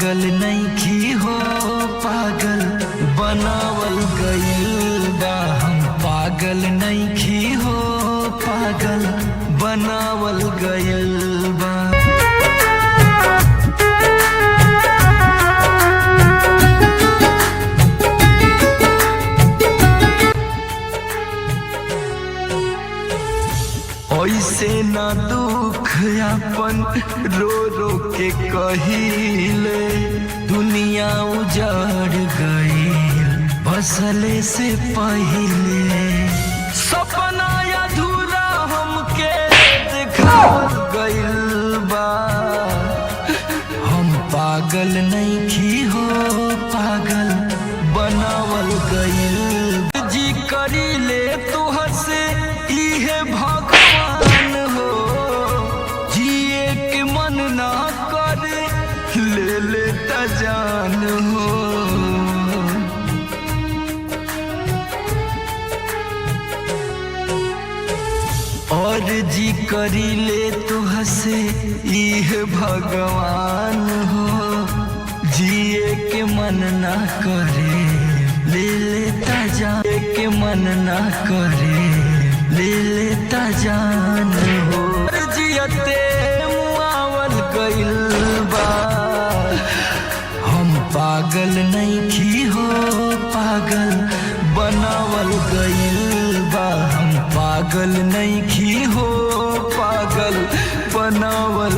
पागल नइखी हो पागल बनावल गइल बा। हम पागल नइखी हो पागल बनावल गइल बा। ऐसे ना दुख अपन रो रो के कहिले, दुनिया उजाड़ गईल बसले से पहिले। सपना अधूरा हमके दिखावल गईल बा। हम पागल नइखी हो पागल बनावल गईल। जी करीले तोहर से इहे भगवान हो, जिए के मन ना करे ले लेता जान हो। और जी करीले तोहर से इहे भगवान हो, जिए के मन ना करे ले लेता जान के मन ना करे ले लेता जान हो। जियते मुआवल गइल बा। हम पागल नइखी हो पागल बनावल गइल बा। हम पागल नइखी हो पागल बनावल